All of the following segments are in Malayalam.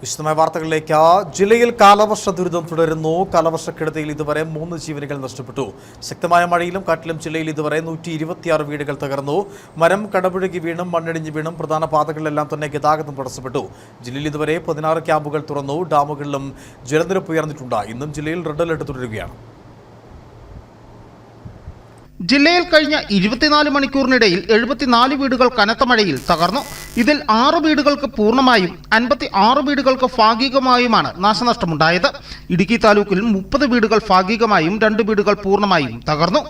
വിശദമായ വാർത്തകളിലേക്ക്. ജില്ലയിൽ കാലവർഷ ദുരിതം തുടരുന്നു. കാലവർഷക്കെടുതിയിൽ ഇതുവരെ 3 ജീവനുകൾ നഷ്ടപ്പെട്ടു. ശക്തമായ മഴയിലും കാറ്റിലും ജില്ലയിൽ ഇതുവരെ 126 വീടുകൾ തകർന്നു. മരം കടപുഴകി വീണും മണ്ണിടിഞ്ഞ് വീണും പ്രധാന പാതകളിലെല്ലാം തന്നെ ഗതാഗതം തടസ്സപ്പെട്ടു. ജില്ലയിൽ ഇതുവരെ 16 ക്യാമ്പുകൾ തുറന്നു. ഡാമുകളിലും ജലനിരപ്പ് ഉയർന്നിട്ടുണ്ട്. ഇന്നും ജില്ലയിൽ റെഡ് അലർട്ട് തുടരുകയാണ്. ജില്ലയിൽ കഴിഞ്ഞ 24 മണിക്കൂറിനിടയിൽ 74 വീടുകൾ കനത്ത മഴയിൽ തകർന്നു. ഇതിൽ 6 വീടുകൾക്ക് പൂർണ്ണമായും 56 വീടുകൾക്ക് ഭാഗികമായുമാണ് നാശനഷ്ടമുണ്ടായത്. ഇടുക്കി താലൂക്കിൽ 30 വീടുകൾ ഭാഗികമായും 2 വീടുകൾ പൂർണ്ണമായും തകർന്നു.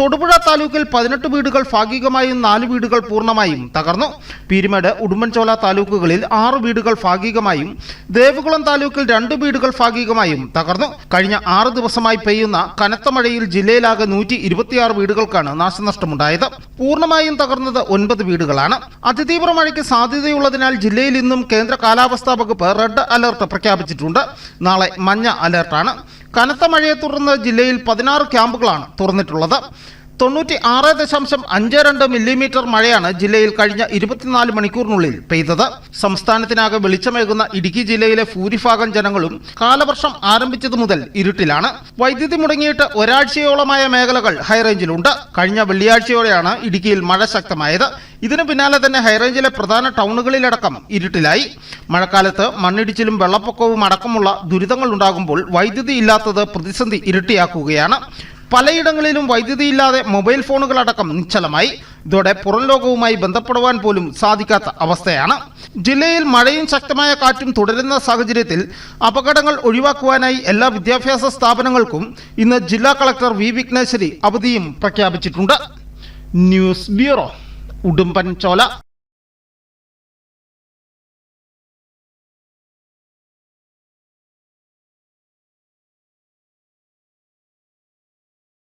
തൊടുപുഴ താലൂക്കിൽ 18 വീടുകൾ ഭാഗികമായും 4 വീടുകൾ പൂർണ്ണമായും തകർന്നു. പീരുമേട്, ഉടുമ്പൻചോല താലൂക്കുകളിൽ 6 വീടുകൾ ഭാഗികമായും ദേവികുളം താലൂക്കിൽ 2 വീടുകൾ ഭാഗികമായും തകർന്നു. കഴിഞ്ഞ 6 ദിവസമായി പെയ്യുന്ന കനത്ത മഴയിൽ ജില്ലയിലാകെ 126 വീടുകൾക്കാണ് നാശനഷ്ടമുണ്ടായത്. പൂർണ്ണമായും തകർന്നത് 9 വീടുകളാണ്. അതിതീവ്ര മഴയ്ക്ക് സാധ്യതയുള്ളതിനാൽ ജില്ലയിൽ ഇന്നും കേന്ദ്ര കാലാവസ്ഥാ വകുപ്പ് റെഡ് അലർട്ട് പ്രഖ്യാപിച്ചിട്ടുണ്ട്. നാളെ മഞ്ഞ അലർട്ടാണ്. കനത്ത മഴയെ തുടർന്ന് ജില്ലയിൽ 16 ക്യാമ്പുകളാണ് തുറന്നിട്ടുള്ളത്. 96.52 മില്ലിമീറ്റർ മഴയാണ് ജില്ലയിൽ കഴിഞ്ഞ 24 മണിക്കൂറിനുള്ളിൽ പെയ്തത്. സംസ്ഥാനത്തിനാകെ വെളിച്ചമേകുന്ന ഇടുക്കി ജില്ലയിലെ ഭൂരിഭാഗം ജനങ്ങളും കാലവർഷം ആരംഭിച്ചതു മുതൽ ഇരുട്ടിലാണ്. വൈദ്യുതി മുടങ്ങിയിട്ട് ഒരാഴ്ചയോളമായ മേഖലകൾ ഹൈറേഞ്ചിലുണ്ട്. കഴിഞ്ഞ വെള്ളിയാഴ്ചയോടെയാണ് ഇടുക്കിയിൽ മഴ ശക്തമായത്. ഇതിനു പിന്നാലെ തന്നെ ഹൈറേഞ്ചിലെ പ്രധാന ടൗണുകളിലടക്കം ഇരുട്ടിലായി. മഴക്കാലത്ത് മണ്ണിടിച്ചിലും വെള്ളപ്പൊക്കവും അടക്കമുള്ള ദുരിതങ്ങൾ ഉണ്ടാകുമ്പോൾ വൈദ്യുതി ഇല്ലാത്തത് പ്രതിസന്ധി ഇരട്ടിയാക്കുകയാണ്. പലയിടങ്ങളിലും വൈദ്യുതിയില്ലാതെ മൊബൈൽ ഫോണുകളടക്കം നിശ്ചലമായി. ഇതോടെ പുറം ലോകവുമായി ബന്ധപ്പെടുവാൻ പോലും സാധിക്കാത്ത അവസ്ഥയാണ്. ജില്ലയിൽ മഴയും ശക്തമായ കാറ്റും തുടരുന്ന സാഹചര്യത്തിൽ അപകടങ്ങൾ ഒഴിവാക്കുവാനായി എല്ലാ വിദ്യാഭ്യാസ സ്ഥാപനങ്ങൾക്കും ഇന്ന് ജില്ലാ കളക്ടർ വി വിഘ്നേശ്വരി അവധിയും പ്രഖ്യാപിച്ചിട്ടുണ്ട്. News bureau, Udumbanchola.